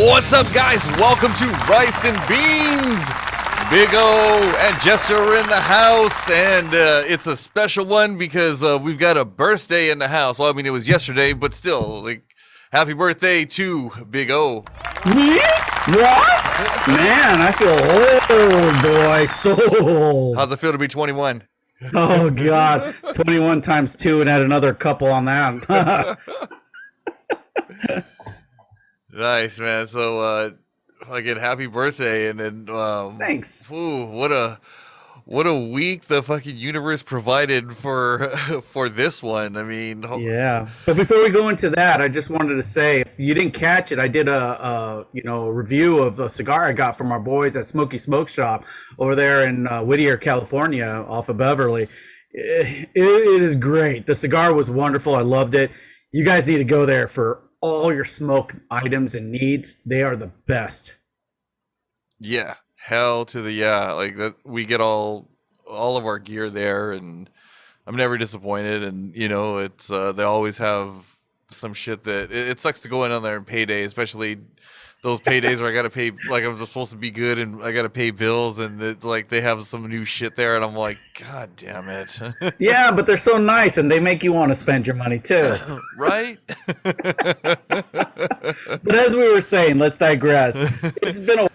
What's up, guys? Welcome to Rice and Beans. Big O and Jester are in the house, and it's a special one because we've got a birthday in the house. Well, I mean, it was yesterday, but still, like, happy birthday to Big O. Me? What? Man, I feel old, boy. So old. How's it feel to be 21? Oh, God. 21 times 2 and add another couple on that. Nice, man. So, again, happy birthday, and then Thanks. Ooh, what a week the fucking universe provided for this one. I mean, Yeah. But before we go into that, I just wanted to say, if you didn't catch it, I did a review of a cigar I got from our boys at Smoky Smoke Shop over there in Whittier, California, off of Beverly. It is great. The cigar was wonderful. I loved it. You guys need to go there for all your smoke items and needs. They are the best. yeah, hell to the yeah. Like that, we get all of our gear there, and I'm never disappointed. And it's they always have some shit that it sucks to go in on there and payday, especially those paydays where I gotta pay, like I'm supposed to be good and I gotta pay bills, and it's like they have some new shit there, and I'm like, God damn it. Yeah, but they're so nice and they make you want to spend your money too. Right? But as we were saying, let's digress. It's been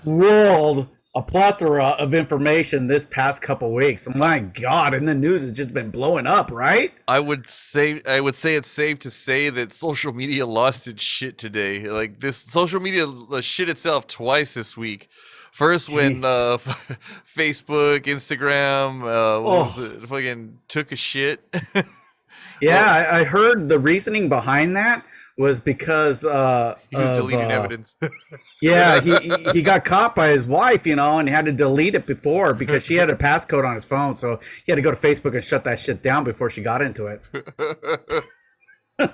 a plethora of information this past couple weeks. My God, and the news has just been blowing up, right? I would say it's safe to say that social media lost its shit today. Like, this social media shit itself twice this week. First, when Facebook, Instagram, what was it? Fucking took a shit. Yeah, I heard the reasoning behind that was because he was deleting evidence. Yeah, he got caught by his wife, and he had to delete it before because she had a passcode on his phone, so he had to go to Facebook and shut that shit down before she got into it. I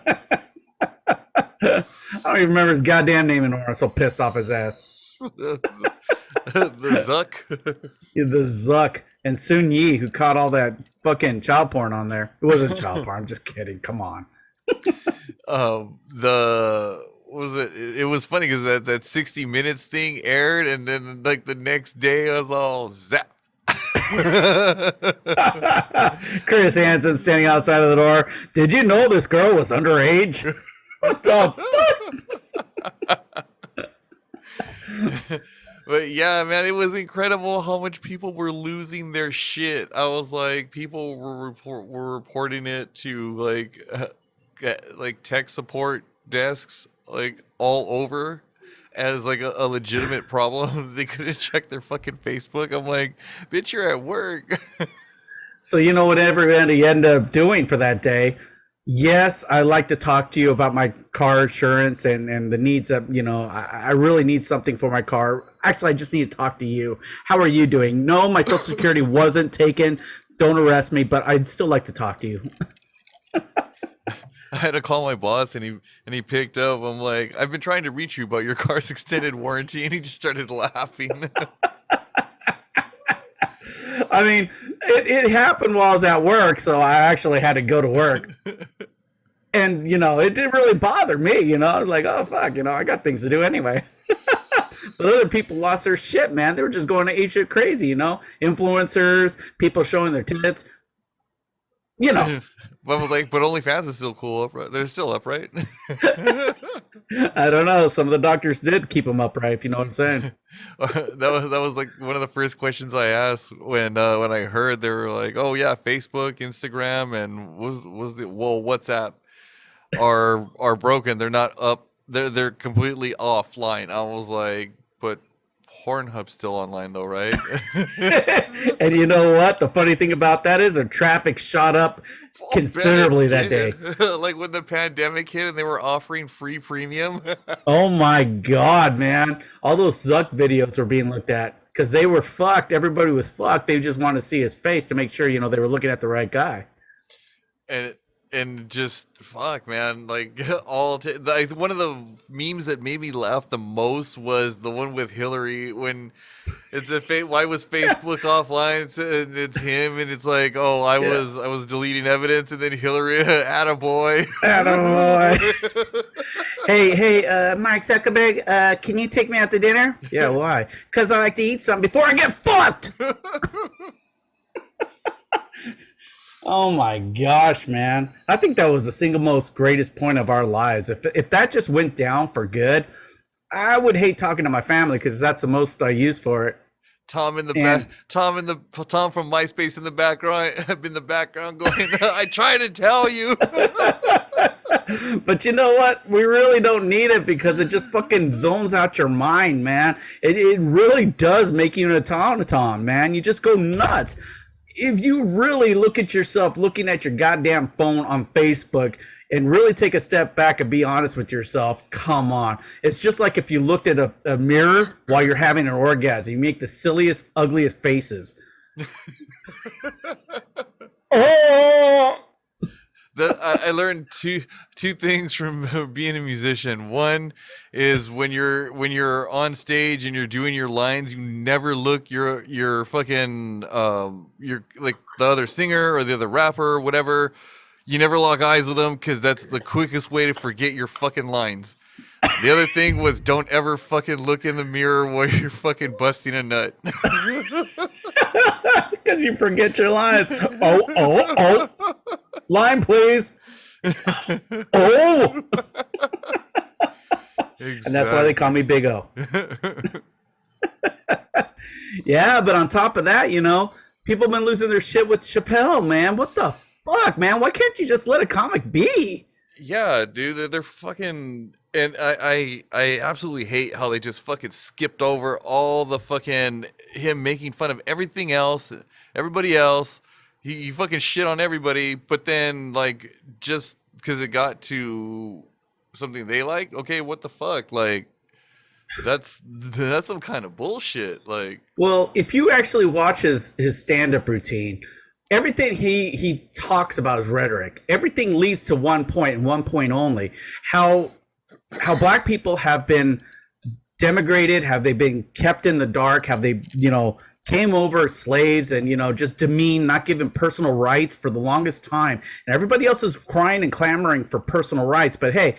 don't even remember his goddamn name anymore. I'm so pissed off his ass. The Zuck. Yeah, the Zuck and Sun Yi, who caught all that fucking child porn on there. It wasn't child porn. I'm just kidding. Come on. It was funny because that 60 Minutes thing aired, and then like the next day I was all zapped. Chris Hansen standing outside of the door. Did you know this girl was underage? What the fuck? But yeah, man, it was incredible how much people were losing their shit. I was like, people were reporting it to like tech support desks, like all over, as like a legitimate problem. They couldn't check their fucking Facebook. I'm like, bitch, you're at work. So you know what everybody ended up doing for that day? Yes, I like to talk to you about my car insurance and the needs that, I really need something for my car. Actually, I just need to talk to you. How are you doing? No, my Social Security wasn't taken. Don't arrest me, but I'd still like to talk to you. I had to call my boss, and he picked up. I'm like, I've been trying to reach you about your car's extended warranty, and he just started laughing. I mean, it happened while I was at work, so I actually had to go to work. And, it didn't really bother me, I was like, oh, fuck, I got things to do anyway. But other people lost their shit, man. They were just going to ape shit crazy, Influencers, people showing their tits. But OnlyFans is still cool. They're still up, right? I don't know. Some of the doctors did keep them upright, if you know what I'm saying. That was like one of the first questions I asked when I heard they were like, oh yeah, Facebook, Instagram, and WhatsApp are broken. They're not up. They're completely offline. I was like, but Pornhub's still online though, right? And you know what? The funny thing about that is, the traffic shot up considerably that day. Like when the pandemic hit and they were offering free premium. Oh my God, man. All those Zuck videos were being looked at because they were fucked. Everybody was fucked. They just wanted to see his face to make sure, they were looking at the right guy. And just fuck, man. Like one of the memes that made me laugh the most was the one with Hillary when It's why was Facebook offline? It's him, and it's like, oh, I Yeah. was I was deleting evidence, and then Hillary, attaboy. Attaboy. Hey, Mark Zuckerberg, can you take me out to dinner? Yeah, why? Because I like to eat something before I get fucked. Oh my gosh, man. I think that was the single most greatest point of our lives. If that just went down for good, I would hate talking to my family because that's the most I use for it. Tom in the back, And Tom from MySpace in the background, in the background going, I try to tell you. but you know what? We really don't need it because it just fucking zones out your mind, man. It really does make you an automaton, man. You just go nuts. If you really look at yourself looking at your goddamn phone on Facebook and really take a step back and be honest with yourself, come on. It's just like if you looked at a mirror while you're having an orgasm. You make the silliest, ugliest faces. Oh! I learned two things from being a musician. One is when you're on stage and you're doing your lines, you never look your fucking your like the other singer or the other rapper or whatever. You never lock eyes with them because that's the quickest way to forget your fucking lines. The other thing was don't ever fucking look in the mirror while you're fucking busting a nut. Because you forget your lines. Oh. Line, please. Oh. Exactly. And that's why they call me Big O. Yeah, but on top of that, people have been losing their shit with Chappelle, man. What the fuck, man? Why can't you just let a comic be? Yeah, dude, they're fucking, and I absolutely hate how they just fucking skipped over all the fucking him making fun of everything else, everybody else. He fucking shit on everybody, but then like just because it got to something they like, okay, what the fuck, like that's some kind of bullshit, like. Well, if you actually watch his stand-up routine, everything he talks about is rhetoric. Everything leads to one point and one point only. How black people have been demigrated, have they been kept in the dark, have they, came over as slaves and, just demeaned, not given personal rights for the longest time. And everybody else is crying and clamoring for personal rights. But hey,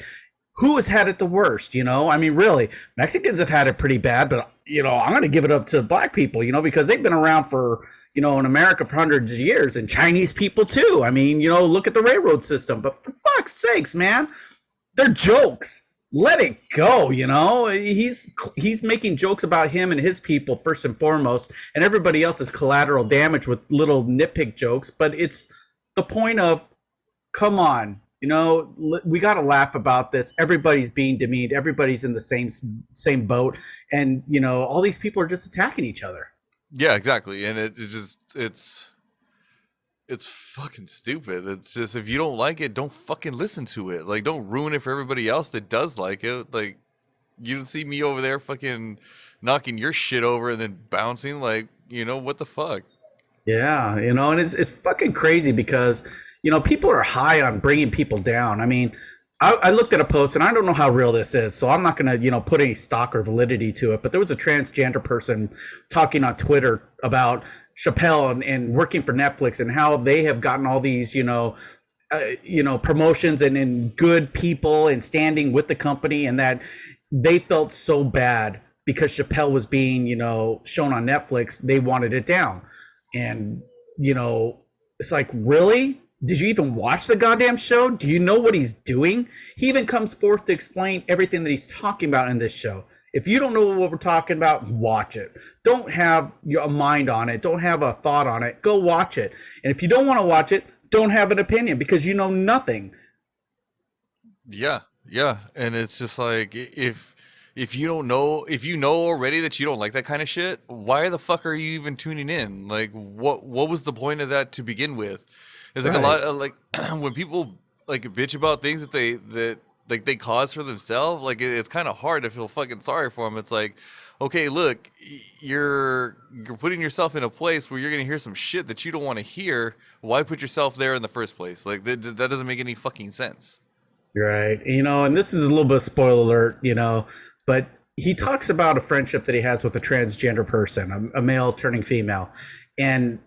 who has had it the worst? I mean, really, Mexicans have had it pretty bad, but I'm going to give it up to black people, because they've been around for, in America for hundreds of years, and Chinese people too. I mean, look at the railroad system. But for fuck's sakes, man, they're jokes. Let it go. He's making jokes about him and his people first and foremost, and everybody else is collateral damage with little nitpick jokes. But it's the point of, come on. We got to laugh about this. Everybody's being demeaned. Everybody's in the same boat, and all these people are just attacking each other. Yeah, exactly, and it's fucking stupid. It's just, if you don't like it, don't fucking listen to it. Like, don't ruin it for everybody else that does like it. Like, you don't see me over there fucking knocking your shit over and then bouncing. Like, what the fuck? Yeah, and it's fucking crazy because people are high on bringing people down. I mean, I looked at a post, and I don't know how real this is, so I'm not going to put any stock or validity to it. But there was a transgender person talking on Twitter about Chappelle and working for Netflix and how they have gotten all these promotions and good people and standing with the company, and that they felt so bad because Chappelle was being shown on Netflix. They wanted it down. And, it's like, really? Did you even watch the goddamn show? Do you know what he's doing? He even comes forth to explain everything that he's talking about in this show. If you don't know what we're talking about, watch it. Don't have a mind on it. Don't have a thought on it. Go watch it. And if you don't want to watch it, don't have an opinion because you know nothing. Yeah. And it's just like, if you don't know, if you know already that you don't like that kind of shit, why the fuck are you even tuning in? Like, what was the point of that to begin with? It's like, right. A lot of, like, when people like bitch about things that they cause for themselves, like, it's kind of hard to feel fucking sorry for them. It's like, okay, look, you're putting yourself in a place where you're gonna hear some shit that you don't want to hear. Why put yourself there in the first place? Like, that doesn't make any fucking sense. Right. And this is a little bit of spoiler alert, but he talks about a friendship that he has with a transgender person, a male turning female, and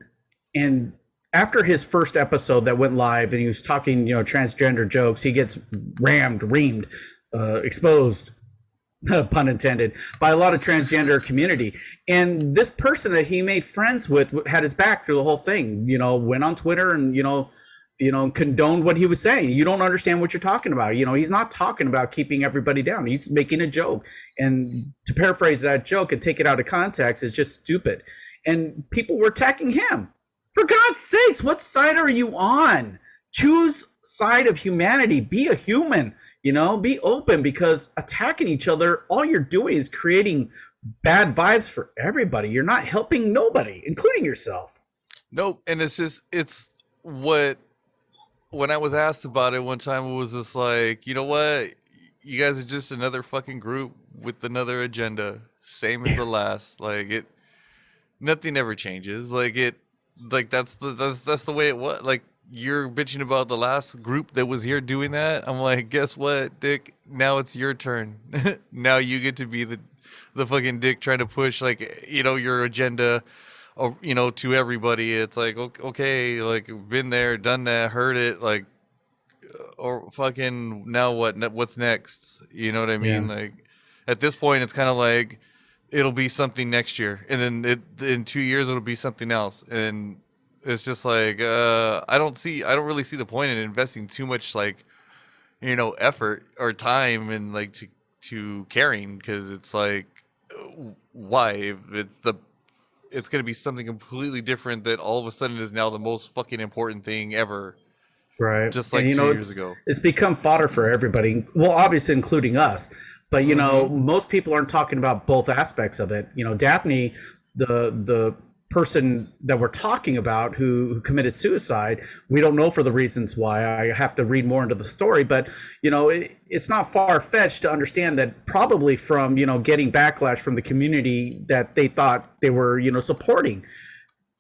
and after his first episode that went live, and he was talking, transgender jokes, he gets reamed, exposed, pun intended, by a lot of transgender community. And this person that he made friends with had his back through the whole thing. Went on Twitter and condoned what he was saying. You don't understand what you're talking about. He's not talking about keeping everybody down. He's making a joke, and to paraphrase that joke and take it out of context is just stupid. And people were attacking him. For God's sakes, what side are you on? Choose side of humanity. Be a human, be open, because attacking each other, all you're doing is creating bad vibes for everybody. You're not helping nobody, including yourself. Nope. And it's what, when I was asked about it one time, it was just like, you know what? You guys are just another fucking group with another agenda. Same as the last. Like, nothing ever changes. That's the way it was. Like, you're bitching about the last group that was here doing that. I'm like, guess what, Dick? Now it's your turn. Now you get to be the fucking dick trying to push, like, your agenda, to everybody. It's like, okay, like, been there, done that, heard it, like, or fucking now what's next? You know what I mean? Yeah. Like, at this point, it's kind of like it'll be something next year, and then in 2 years it'll be something else, and it's just like, I don't really see the point in investing too much, like, effort or time and, like, to caring, because it's like, why? If it's going to be something completely different that all of a sudden is now the most fucking important thing ever, Right. just And like 2 years it's ago. it's become fodder for everybody. Well, obviously including us. But Mm-hmm. most people aren't talking about both aspects of it. Daphne, the person that we're talking about who committed suicide, we don't know for the reasons why. I have to read more into the story, but it's not far fetched to understand that probably from getting backlash from the community that they thought they were supporting.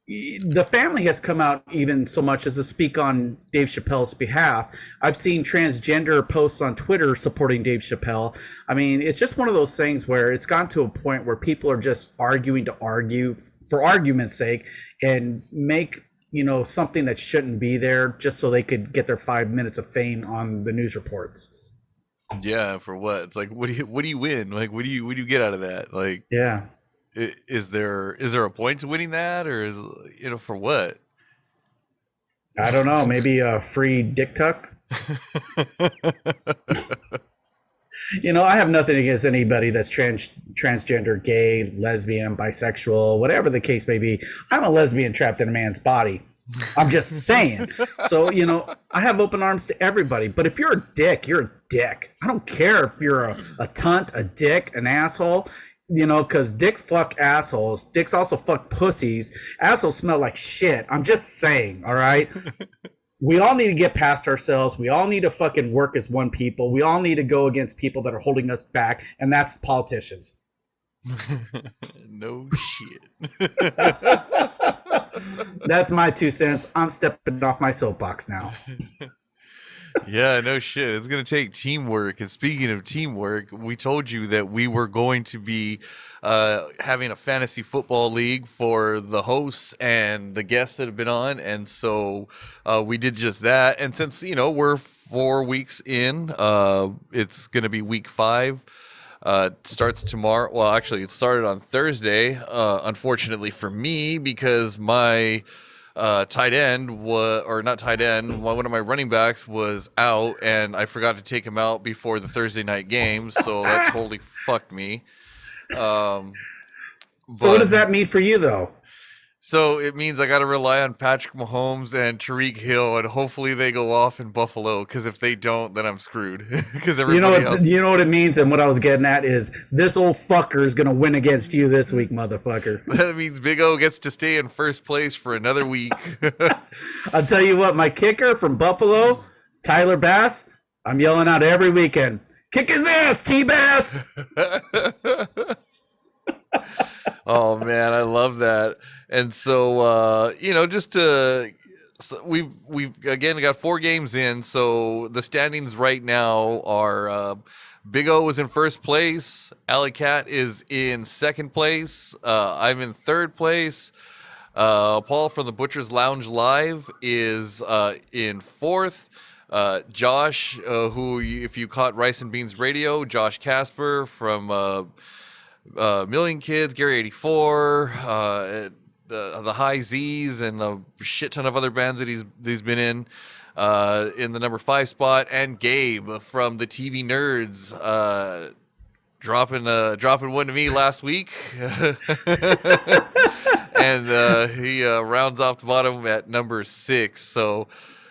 The family has come out even so much as to speak on Dave Chappelle's behalf. I've seen transgender posts on Twitter supporting Dave Chappelle. I mean, it's just one of those things where it's gone to a point where people are just arguing to argue for argument's sake and make something that shouldn't be there just so they could get their 5 minutes of fame on the news reports. Yeah, for what? It's like, what do you win? Like, what do you get out of that? Like, Yeah. is there a point to winning that, or is, for what? I don't know. Maybe a free dick tuck. I have nothing against anybody that's transgender, gay, lesbian, bisexual, whatever the case may be. I'm a lesbian trapped in a man's body. I'm just saying. So, I have open arms to everybody. But if you're a dick, you're a dick. I don't care if you're a tunt, a dick, an asshole, because dicks fuck assholes. Dicks also fuck pussies. Assholes smell like shit. I'm just saying, all right? We all need to get past ourselves. We all need to fucking work as one people. We all need to go against people that are holding us back, and that's politicians. No shit. That's my 2 cents. I'm stepping off my soapbox now. Yeah, no shit. It's going to take teamwork. And speaking of teamwork, we told you that we were going to be having a fantasy football league for the hosts and the guests that have been on. And so we did just that. And since, we're 4 weeks in, it's going to be week 5. Starts tomorrow. Well, actually, it started on Thursday, unfortunately for me, because my tight end or not tight end, one of my running backs was out, and I forgot to take him out before the Thursday night game, so that totally fucked me. So what does that mean for you, though? So it means I got to rely on Patrick Mahomes and Tariq Hill, and hopefully they go off in Buffalo, because if they don't, then I'm screwed. Because everybody else. You know what it means, and what I was getting at is this old fucker is going to win against you this week, motherfucker. That means Big O gets to stay in first place for another week. I'll tell you what, my kicker from Buffalo, Tyler Bass, I'm yelling out every weekend, kick his ass, T-Bass! Oh, man, I love that. And so, just to... So we've again got 4 games in, so the standings right now are Big O was in first place. Alley Cat is in second place. I'm in third place. Paul from the Butcher's Lounge Live is in fourth. Josh, if you caught Rice and Beans Radio, Josh Casper from Million Kids, Gary 84, the High Z's, and a shit ton of other bands that he's been in the number 5 spot, and Gabe from the TV Nerds, dropping one to me last week. And he rounds off the bottom at number 6. So,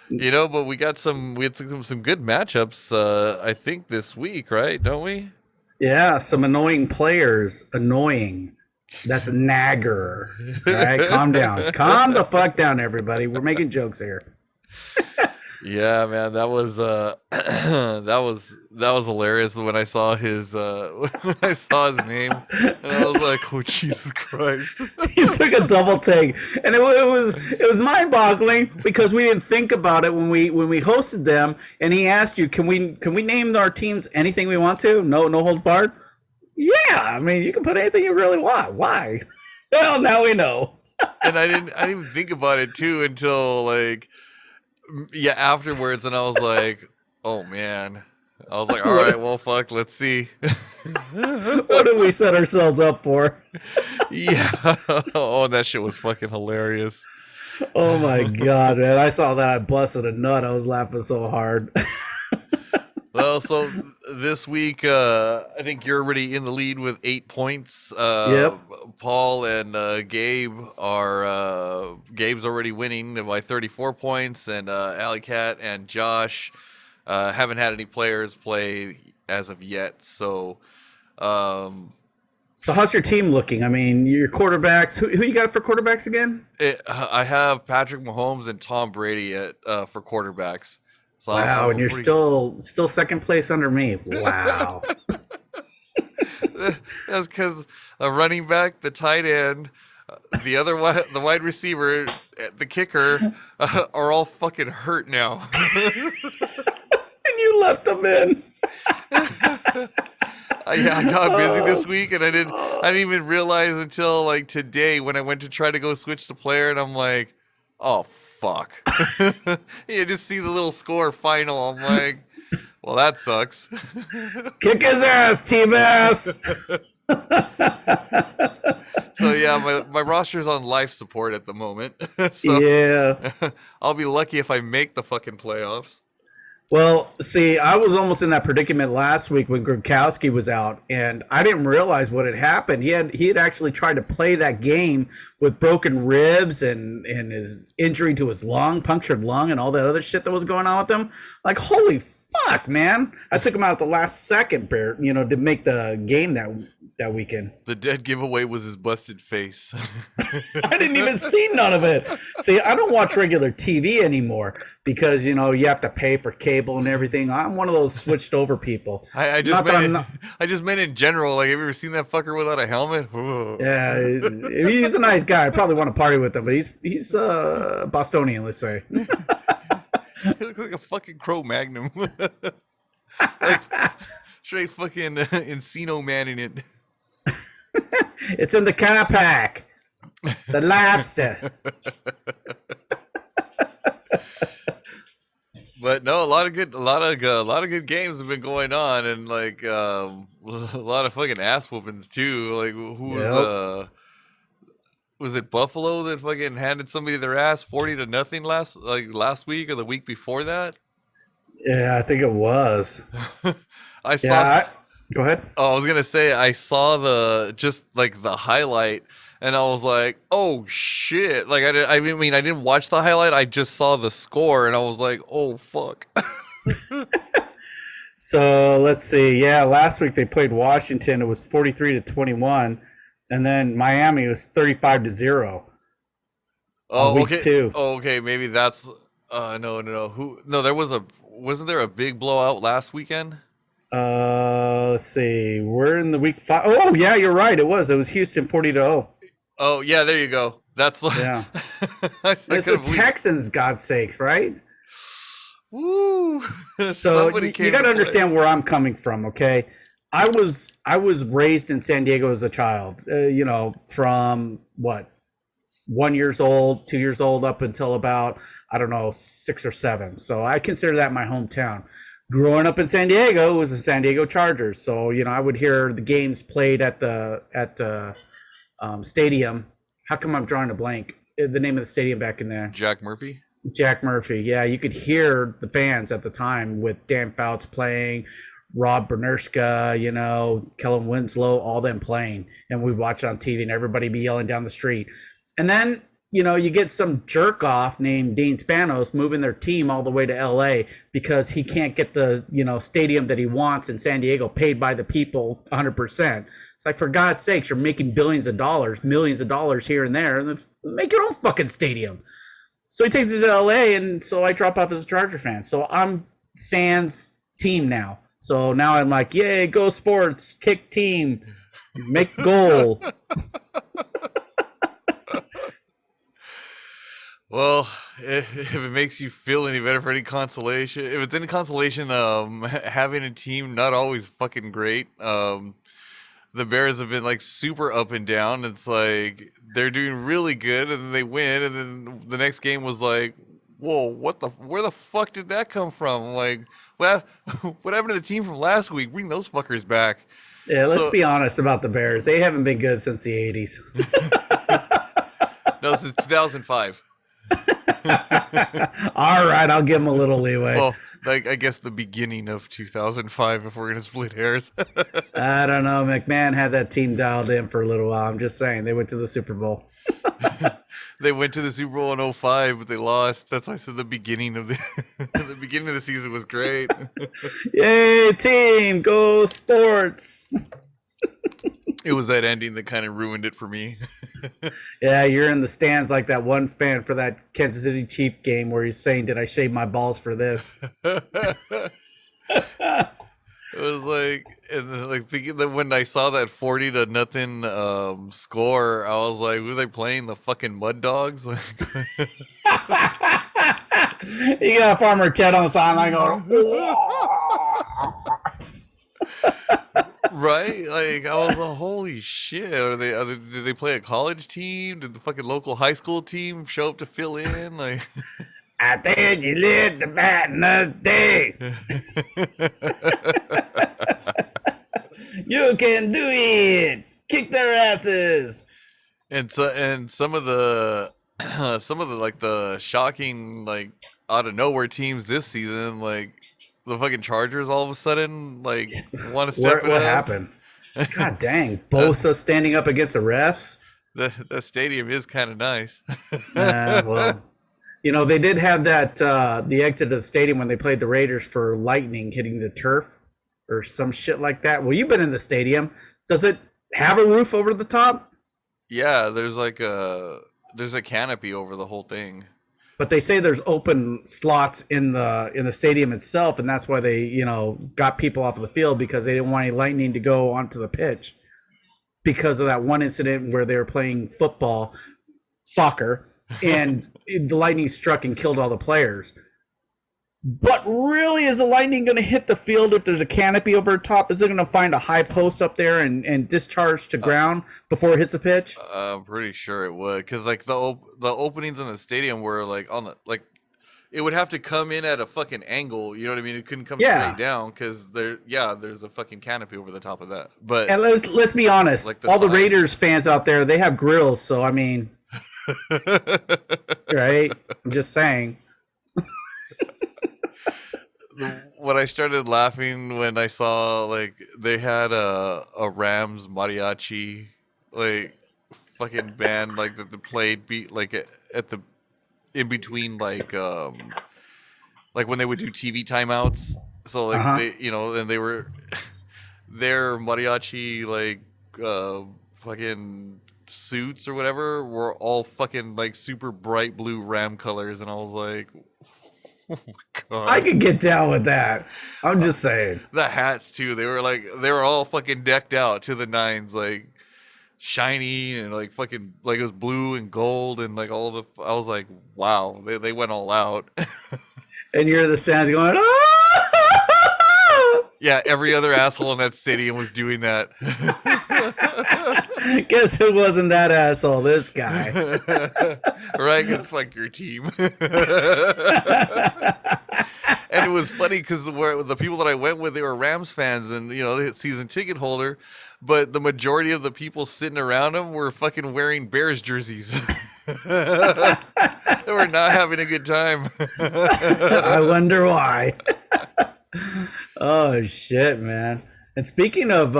but we had some good matchups, I think, this week, right? Don't we? Yeah, some annoying players. Annoying. That's a nagger. All right, calm down. Calm the fuck down, everybody. We're making jokes here. Yeah, man, that was that was hilarious when I saw his when I saw his name, and I was like, "Oh, Jesus Christ!" You took a double take, and it was mind-boggling because we didn't think about it when we hosted them. And he asked you, "Can we name our teams anything we want to? No holds barred." Yeah, I mean, you can put anything you really want. Why? Well, now we know. And I didn't even think about it too until afterwards, and I was like, oh man. I was like, all right, well, fuck, let's see. What did we set ourselves up for? Yeah. Oh, that shit was fucking hilarious. Oh my god, man. I saw that, I busted a nut. I was laughing so hard. Well, so this week, I think you're already in the lead with 8 points. Yep. Paul and Gabe are Gabe's already winning by 34 points, and Alley Cat and Josh haven't had any players play as of yet. So, so how's your team looking? I mean, your quarterbacks. Who you got for quarterbacks again? I have Patrick Mahomes and Tom Brady for quarterbacks. So wow, and you're still second place under me. Wow. That's because a running back, the tight end, the wide receiver, the kicker are all fucking hurt now. And you left them in. I got busy this week, and I didn't even realize until like today when I went to try to go switch the player, and I'm like, oh fuck. You just see the little score final. I'm like, well, that sucks. Kick his ass, T-Bass. So yeah, my roster's on life support at the moment. So yeah. I'll be lucky if I make the fucking playoffs. Well, see, I was almost in that predicament last week when Gronkowski was out, and I didn't realize what had happened. He had actually tried to play that game with broken ribs and his injury to his lung, punctured lung, and all that other shit that was going on with him. Like, holy fuck, man! I took him out at the last second, to make the game that weekend. The dead giveaway was his busted face. I didn't even see none of it. See, I don't watch regular TV anymore because, you have to pay for cable and everything. I'm one of those switched over people. I just meant in general. Like, have you ever seen that fucker without a helmet? Ooh. Yeah, he's a nice guy. I probably want to party with him, but he's Bostonian, let's say. He looks like a fucking Cro-Magnum. Like, straight fucking Encino Man in it. It's in the car pack. The lobster. But no, a lot of good games have been going on, and like a lot of fucking ass whoopings too. Like was it Buffalo that fucking handed somebody their ass 40-0 last week or the week before that? Yeah, I think it was. I saw. Go ahead. Oh, I was gonna say I saw the highlight, and I was like, "Oh shit!" Like I didn't watch the highlight. I just saw the score, and I was like, "Oh fuck." So let's see. Yeah, last week they played Washington. It was 43-21, and then Miami was 35-0. Oh, week okay. 2. Oh, okay. Maybe that's no. Wasn't there a big blowout last weekend? Let's see. We're in the week 5. Oh, yeah, you're right. It was Houston 40-0. Oh, yeah, there you go. That's yeah. It's the Texans, God's sakes, right? Woo! So Somebody you came got to to play. understand where I'm coming from, okay? I was raised in San Diego as a child. From what 1 years old, 2 years old, up until about I don't know 6 or 7. So I consider that my hometown. Growing up in San Diego was the San Diego Chargers. So I would hear the games played at the stadium. How come I'm drawing a blank? The name of the stadium back in there. Jack Murphy. Jack Murphy. Yeah, you could hear the fans at the time with Dan Fouts playing, Rob Bernerska, Kellen Winslow, all them playing. And we'd watch it on TV and everybody be yelling down the street. And then, you get some jerk off named Dean Spanos moving their team all the way to LA because he can't get the, stadium that he wants in San Diego paid by the people 100%. It's like, for God's sakes, you're making billions of dollars, millions of dollars here and there, and then make your own fucking stadium. So he takes it to LA, and so I drop off as a Charger fan. So I'm Sans team now. So now I'm like, yay, go sports, kick team, make goal. Well, if it makes you feel any better for any consolation, if it's any consolation, having a team not always fucking great. The Bears have been like super up and down. It's like they're doing really good, and then they win, and then the next game was like, whoa, where the fuck did that come from? Like, what, what happened to the team from last week? Bring those fuckers back. Yeah, let's So, be honest about the Bears. They haven't been good since the 80s. no, since 2005. All right, I'll give them a little leeway. Well, like I guess the beginning of 2005, if we're gonna split hairs. I don't know. McMahon had that team dialed in for a little while. I'm just saying. They went to the Super Bowl. They went to the Super Bowl in '05, but they lost. That's why I said the beginning of the the beginning of the season was great. Yay, team, go sports. It was that ending that kind of ruined it for me. Yeah, you're in the stands like that one fan for that Kansas City Chief game where he's saying, "Did I shave my balls for this?" It was like, and then, like thinking that when I saw that 40-0 score, I was like, "Were they playing the fucking Mud Dogs?" You got Farmer Ted on the sideline going, Right? Like I was like, "Holy shit!" Did they play a college team? Did the fucking local high school team show up to fill in? Like, "I think you lit the bat another day. You can do it. Kick their asses." and some of the some of the like the shocking like out of nowhere teams this season, like the fucking Chargers, all of a sudden like want to step it What up. happened? God dang, Bosa standing up against the refs. The stadium is kind of nice. Well, they did have that the exit of the stadium when they played the Raiders for lightning hitting the turf or some shit like that. Well, you've been in the stadium. Does it have a roof over the top? Yeah, there's a canopy over the whole thing. But they say there's open slots in the stadium itself, and that's why they got people off of the field because they didn't want any lightning to go onto the pitch because of that one incident where they were playing soccer, and the lightning struck and killed all the players. But really, is the lightning going to hit the field if there's a canopy over top? Is it going to find a high post up there and discharge to ground before it hits the pitch? I'm pretty sure it would, because like the openings in the stadium were like on the like it would have to come in at a fucking angle. You know what I mean? It couldn't come straight down because there's a fucking canopy over the top of that. But And let's be honest, like the all the signs. Raiders fans out there, they have grills. So I mean, right? I'm just saying. When I started laughing when I saw like they had a Rams mariachi like fucking band like that played beat like at the in between like when they would do TV timeouts. So like they and they were their mariachi like fucking suits or whatever were all fucking like super bright blue Ram colors, and I was like, oh my god. I could get down with that. I'm just saying. The hats too. They were all fucking decked out to the nines, like shiny and like fucking like it was blue and gold and like all the. I was like, wow, they went all out. and you're the sounds going. Oh! Yeah, every other asshole in that stadium was doing that. Guess who wasn't that asshole? This guy. Right, because fuck your team. And it was funny because the people that I went with, they were Rams fans and, the season ticket holder, but the majority of the people sitting around them were fucking wearing Bears jerseys. They were not having a good time. I wonder why. Oh shit, man. And speaking of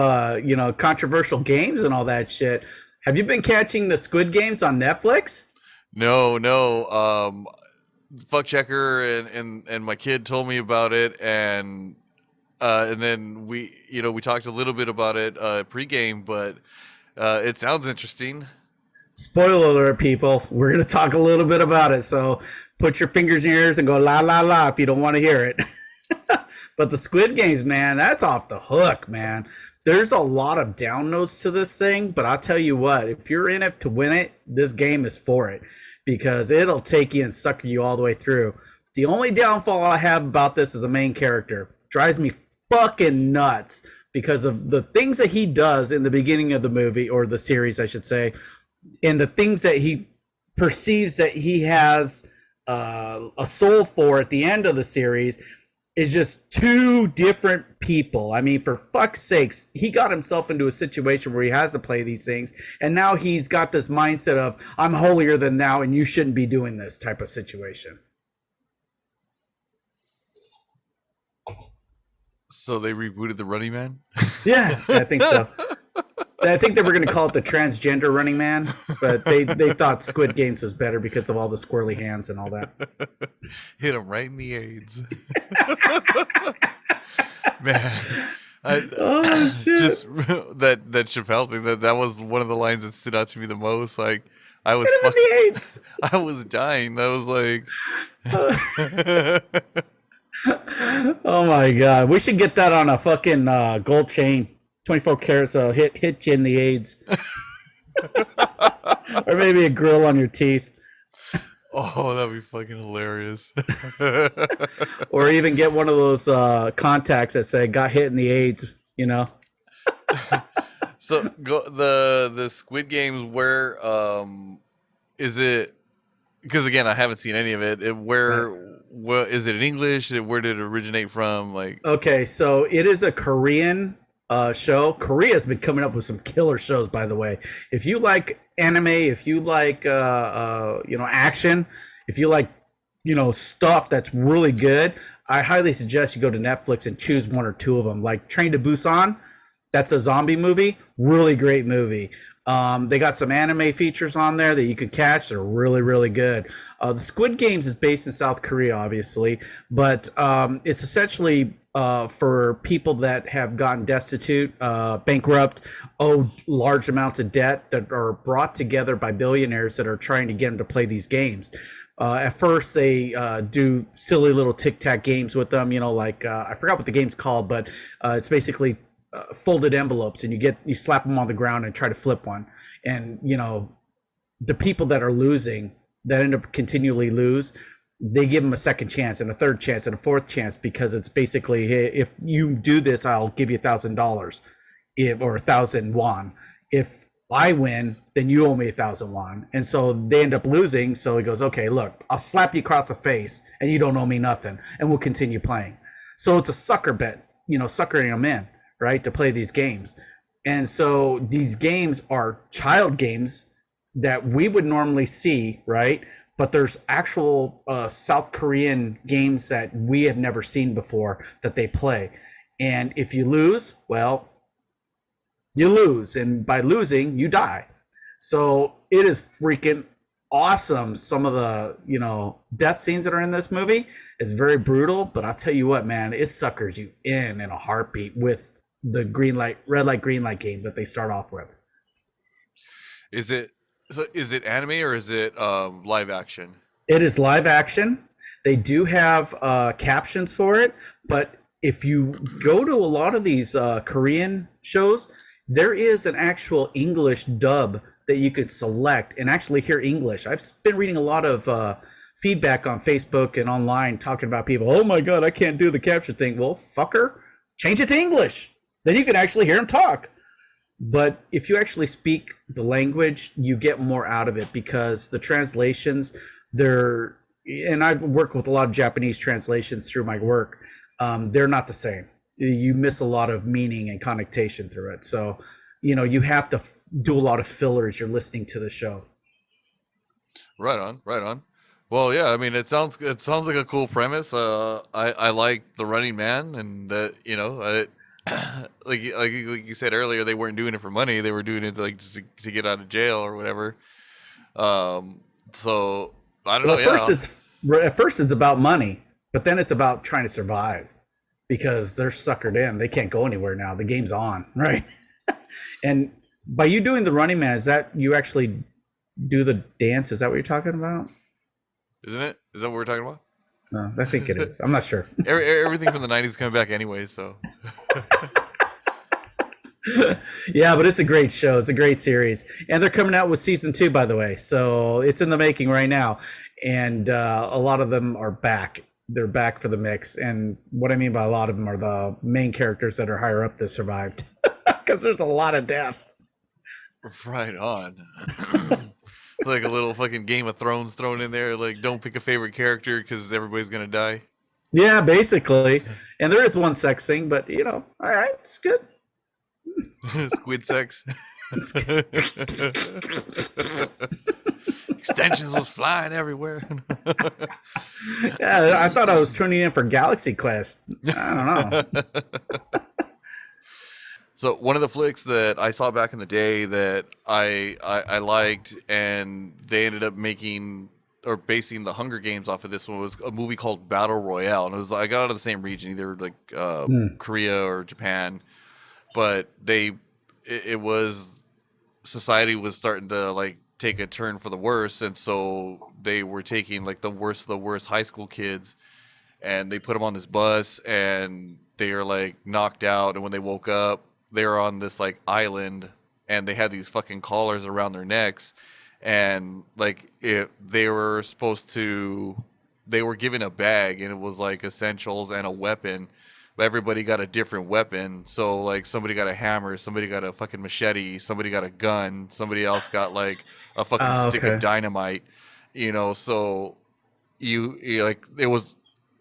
controversial games and all that shit, have you been catching the Squid Games on Netflix? No, no. Fuck checker and my kid told me about it, and then we talked a little bit about it pregame, but it sounds interesting. Spoiler alert, people. We're going to talk a little bit about it. So put your fingers in your ears and go la la la if you don't want to hear it. But the Squid Games, man, that's off the hook, man. There's a lot of down notes to this thing, but I'll tell you what, if you're in it to win it, this game is for it because it'll take you and sucker you all the way through. The only downfall I have about this is the main character. Drives me fucking nuts because of the things that he does in the beginning of the movie, or the series, I should say, and the things that he perceives that he has a soul for at the end of the series is just two different people. I mean, for fuck's sakes, he got himself into a situation where he has to play these things, and now he's got this mindset of I'm holier than thou and you shouldn't be doing this type of situation. So they rebooted the Running Man? Yeah, I think so. I think they were going to call it the transgender Running Man, but they thought Squid Games was better because of all the squirrely hands and all that. Hit him right in the AIDS. Man, oh shit! Just that Chappelle thing. That was one of the lines that stood out to me the most. Like I was Hit him in the AIDS. I was dying. That was like. Oh my god, we should get that on a fucking gold chain. 24 carats hit you in the AIDS. Or maybe a grill on your teeth. Oh, that'd be fucking hilarious. Or even get one of those contacts that say got hit in the AIDS, So the Squid Games, where is it? Because again, I haven't seen any of it. What is it in English? Where did it originate from? Like, okay, so it is a Korean show. Korea's been coming up with some killer shows, by the way. If you like anime, if you like action, if you like stuff that's really good, I highly suggest you go to Netflix and choose one or two of them. Like Train to Busan, that's a zombie movie, really great movie. They got some anime features on there that you can catch. They're really, really good. The Squid Games is based in South Korea, obviously, but it's essentially for people that have gotten destitute, bankrupt, owed large amounts of debt, that are brought together by billionaires that are trying to get them to play these games. At first, they do silly little tic-tac games with them, like I forgot what the game's called, but it's basically folded envelopes, and you slap them on the ground and try to flip one. And, the people that are losing, that end up continually lose, they give them a second chance and a third chance and a fourth chance, because it's basically, hey, if you do this, I'll give you $1,000 or 1,000 won. If I win, then you owe me 1,000 won. And so they end up losing. So he goes, okay, look, I'll slap you across the face and you don't owe me nothing, and we'll continue playing. So it's a sucker bet, suckering them in, right, to play these games. And so these games are child games that we would normally see, right? But there's actual South Korean games that we have never seen before that they play. And if you lose, well, you lose. And by losing, you die. So it is freaking awesome. Some of the, death scenes that are in this movie is very brutal. But I'll tell you what, man, it suckers you in a heartbeat with the red light, green light game that they start off with. Is it anime or is it live action? It is live action. They do have captions for it, but if you go to a lot of these Korean shows, there is an actual English dub that you could select and actually hear English. I've been reading a lot of feedback on Facebook and online talking about people. Oh my God, I can't do the capture thing. Well, fucker, change it to English. Then you can actually hear them talk. But if you actually speak the language, you get more out of it because the translations, they're, and I've worked with a lot of Japanese translations through my work. They're not the same. You miss a lot of meaning and connotation through it. So, you have to do a lot of fillers. You're listening to the show. Right on, right on. Well, yeah, I mean, it sounds like a cool premise. I like the Running Man, and that like you said earlier, they weren't doing it for money; they were doing it like just to get out of jail or whatever. So I don't Well, know. Yeah, at first it's about money, but then it's about trying to survive because they're suckered in. They can't go anywhere now. The game's on, right? And by you doing the Running Man, is that you actually do the dance? Is that what you're talking about? isn't it? Is that what we're talking about? No, I think it is. I'm not sure. Everything from the '90s is coming back anyway. So Yeah, but it's a great show. It's a great series, and they're coming out with season 2, by the way. So it's in the making right now, and a lot of them are back. They're back for the mix, and what I mean by a lot of them are the main characters that are higher up that survived, because there's a lot of death. right on. Like a little fucking Game of Thrones thrown in there. Like, don't pick a favorite character because everybody's gonna die. Yeah, basically. And there is one sex thing, but all right, it's good. Squid sex. Extensions was flying everywhere. Yeah, I thought I was tuning in for Galaxy Quest. I don't know. So one of the flicks that I saw back in the day that I liked, and they ended up making or basing the Hunger Games off of this one, was a movie called Battle Royale, and it was, I got out of the same region, either like Korea or Japan, but it was, society was starting to like take a turn for the worse, and so they were taking like the worst of the worst high school kids, and they put them on this bus, and they are like knocked out, and when they woke up, they were on this like island, and they had these fucking collars around their necks, and like they were supposed to, they were given a bag, and it was like essentials and a weapon, but everybody got a different weapon. So like somebody got a hammer, somebody got a fucking machete, somebody got a gun, somebody else got like a fucking stick of dynamite, so you like, it was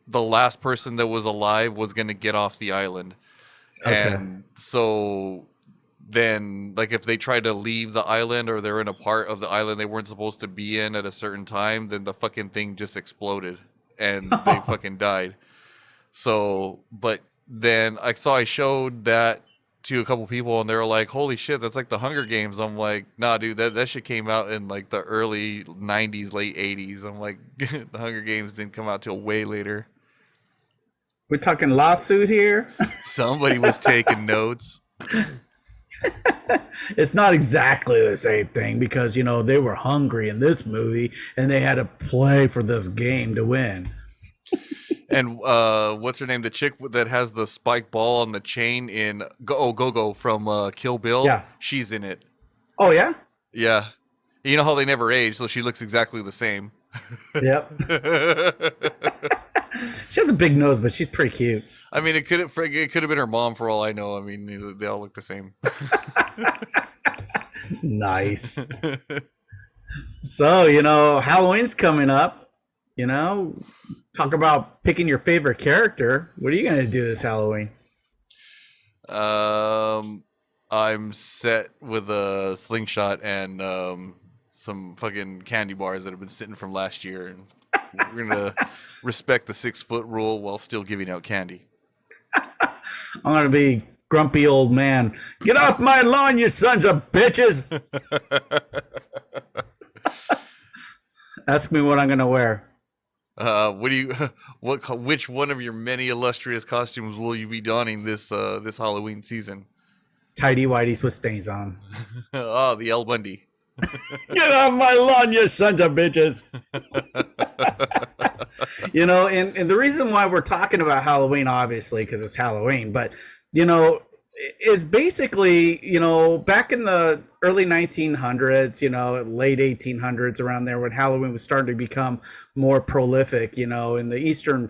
the last person that was alive was going to get off the island. Okay. And so then, like, if they tried to leave the island, or they're in a part of the island they weren't supposed to be in at a certain time, then the fucking thing just exploded and they fucking died. So, but then I showed that to a couple people, and they were like, holy shit, that's like the Hunger Games. I'm like, nah, dude, that shit came out in like the early 90s, late 80s. I'm like, the Hunger Games didn't come out till way later. We're talking lawsuit here. Somebody was taking notes. It's not exactly the same thing because, they were hungry in this movie and they had to play for this game to win. And what's her name? The chick that has the spike ball on the chain in Go from Kill Bill? Yeah. She's in it. Oh, yeah? Yeah. You know how they never age, so she looks exactly the same. Yep. She has a big nose, but she's pretty cute. I mean, it could have been her mom for all I know. I mean, they all look the same. Nice. So, Halloween's coming up. Talk about picking your favorite character. What are you going to do this Halloween? I'm set with a slingshot and some fucking candy bars that have been sitting from last year, and we're gonna respect the 6-foot rule while still giving out candy. I'm going to be grumpy old man. Get off my lawn, you sons of bitches. Ask me what I'm going to wear. Which one of your many illustrious costumes will you be donning this Halloween season? Tidy whities with stains on them. Oh, the El Bundy. Get off my lawn, you sons of bitches. And the reason why we're talking about Halloween, obviously, because it's Halloween, but, is basically, back in the early 1900s, late 1800s, around there, when Halloween was starting to become more prolific, in the Eastern,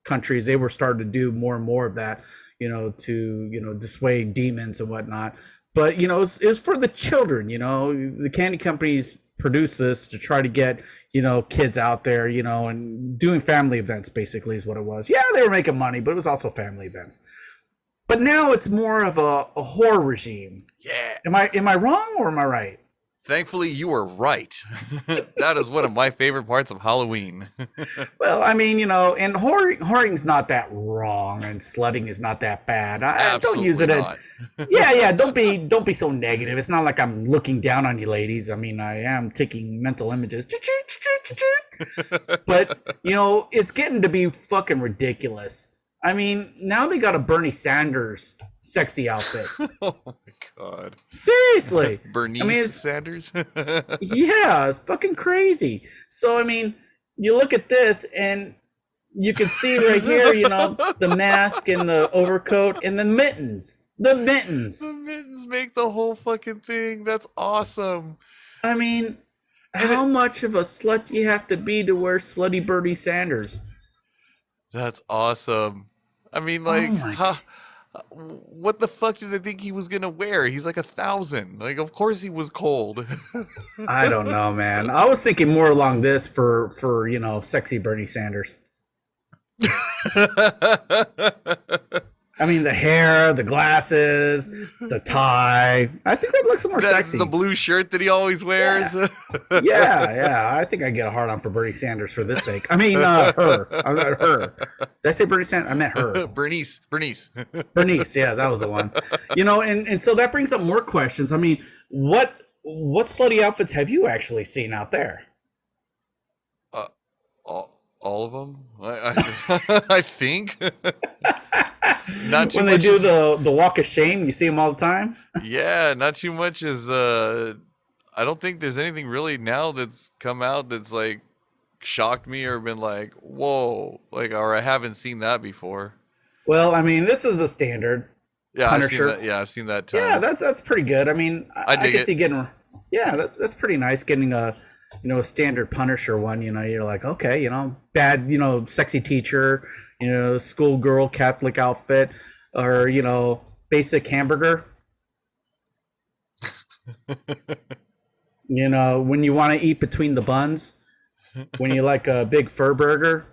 countries, they were starting to do more and more of that, to, dissuade demons and whatnot. But, it's for the children, the candy companies produce this to try to get, kids out there, and doing family events basically is what it was. Yeah, they were making money, but it was also family events. But now it's more of a horror regime. Yeah. Am I wrong or am I right? Thankfully, you were right. That is one of my favorite parts of Halloween. Well, I mean, and whoring's not that wrong, and slutting is not that bad. I don't use Absolutely it as, not. yeah. Don't be so negative. It's not like I'm looking down on you, ladies. I mean, I am taking mental images, but it's getting to be fucking ridiculous. I mean, now they got a Bernie Sanders sexy outfit. Oh my god. Seriously. I mean, Bernice Sanders? yeah, it's fucking crazy. So, I mean, you look at this and you can see right here, the mask and the overcoat and the mittens. The mittens. The mittens make the whole fucking thing. That's awesome. I mean, And how much of a slut do you have to be to wear slutty Bernie Sanders? that's awesome. I mean, Oh like, my what the fuck did they think he was gonna wear? He's like 1,000. Like, of course he was cold. I don't know, man. I was thinking more along this for sexy Bernie Sanders. I mean, the hair, the glasses, the tie. I think that looks more sexy. The blue shirt that he always wears. Yeah. I think I get a hard on for Bernie Sanders for this sake. I mean, her. I meant her. Did I say Bernie Sanders? I meant her. Bernice. Bernice. Yeah, that was the one. And so that brings up more questions. I mean, what slutty outfits have you actually seen out there? All of them. I think. Not too When they much. do the walk of shame, you see them all the time. Yeah, not too much is. I don't think there's anything really now that's come out that's like shocked me or been like, whoa, like, or I haven't seen that before. Well, I mean, this is a standard Yeah, I've seen Punisher. that. Yeah, I've seen that tons. Yeah, that's pretty good. I mean, I I dig can it. see getting. Yeah, that's pretty nice. Getting a standard Punisher one. You're like, okay, bad, sexy teacher, schoolgirl Catholic outfit, or basic hamburger. When you want to eat between the buns, when you like a big fur burger.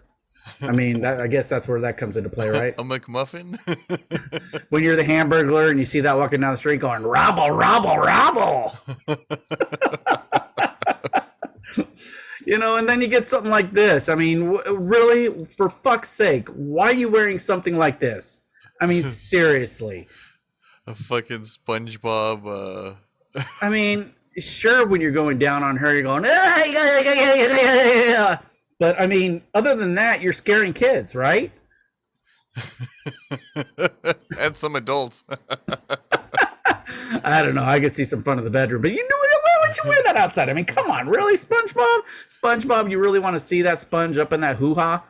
I mean, I guess that's where that comes into play, right? A McMuffin. When you're the hamburglar and you see that walking down the street going, robble, robble, robble. And then you get something like this. I mean, really, for fuck's sake, why are you wearing something like this? I mean, seriously. A fucking SpongeBob. I mean, sure, when you're going down on her, you're going, "Ah." But I mean, other than that, you're scaring kids, right? And some adults. I don't know. I could see some fun in the bedroom, but why would you wear that outside? I mean, come on, really, SpongeBob? SpongeBob, you really want to see that sponge up in that hoo-ha?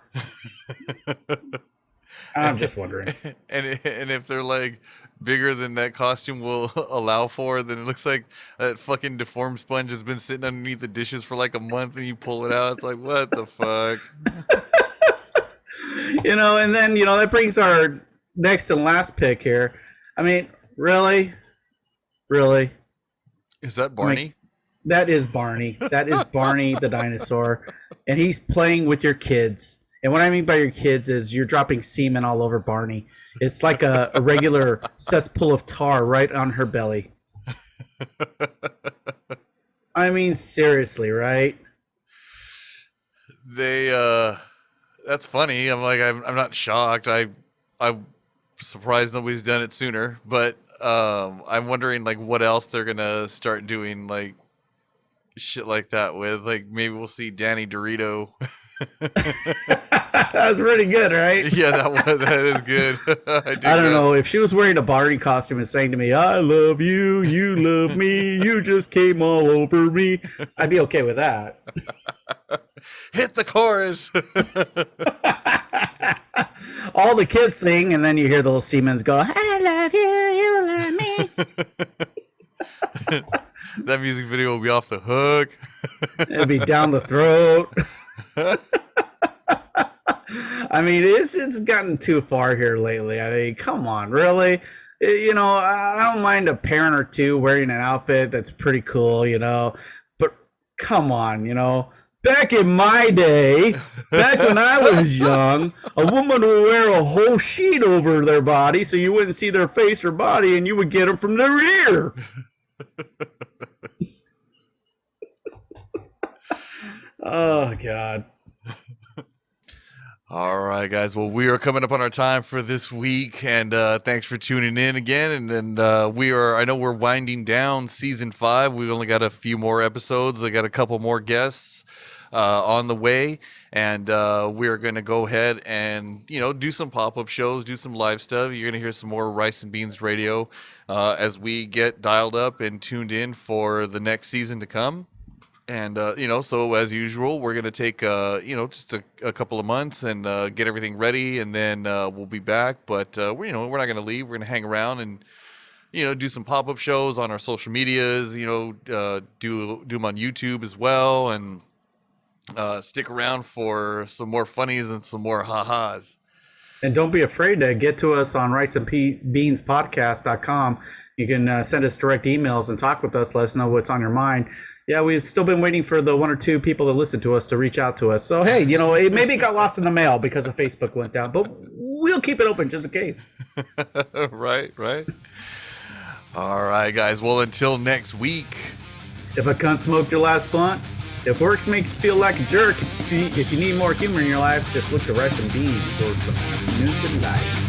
I'm just wondering. And if they're like bigger than that costume will allow for, then it looks like that fucking deformed sponge has been sitting underneath the dishes for like a month, and you pull it out. It's like, what the fuck? And then that brings our next and last pick here. I mean, really. Is that Barney? That is Barney. That is Barney the dinosaur. And he's playing with your kids. And what I mean by your kids is you're dropping semen all over Barney. It's like a regular cesspool of tar right on her belly. I mean, seriously, right? That's funny. I'm not shocked. I'm surprised nobody's done it sooner, but I'm wondering like what else they're gonna start doing like shit like that with. Like maybe we'll see Danny Dorito. That was pretty good, right? Yeah, that is good. I don't know if she was wearing a Barney costume and saying to me, "I love you, you love me, you just came all over me." I'd be okay with that. Hit the chorus. all the kids sing, and then you hear the little Siemens go, "I love you, you love me." That music video will be off the hook. It'll be down the throat. I mean, it's gotten too far here lately. I mean, come on, really? You know, I don't mind a parent or two wearing an outfit that's pretty cool, you know, but come on, you know. Back in my day, back when I was young, a woman would wear a whole sheet over their body so you wouldn't see their face or body, and you would get them from the rear. Oh, God. All right, guys. Well, we are coming up on our time for this week, and thanks for tuning in again. And then I know we're winding down season 5. We've only got a few more episodes. I got a couple more guests on the way, and we're going to go ahead and, you know, do some pop-up shows, do some live stuff. You're going to hear some more Rice and Beans Radio as we get dialed up and tuned in for the next season to come. And, you know, so as usual, we're going to take, you know, just a couple of months and get everything ready, and then we'll be back. But, you know, we're not going to leave. We're going to hang around and, you know, do some pop-up shows on our social medias, you know, do them on YouTube as well, and stick around for some more funnies and some more ha-has. And don't be afraid to get to us on riceandbeanspodcast.com. You can send us direct emails and talk with us. Let us know what's on your mind. Yeah, we've still been waiting for the 1 or 2 people that listen to us to reach out to us. So, hey, you know, maybe it got lost in the mail because of Facebook went down, but we'll keep it open just in case. Right. All right, guys. Well, until next week. If a cunt smoked your last blunt, if works make you feel like a jerk, if you need more humor in your life, just look to Rice and Beans for some new life.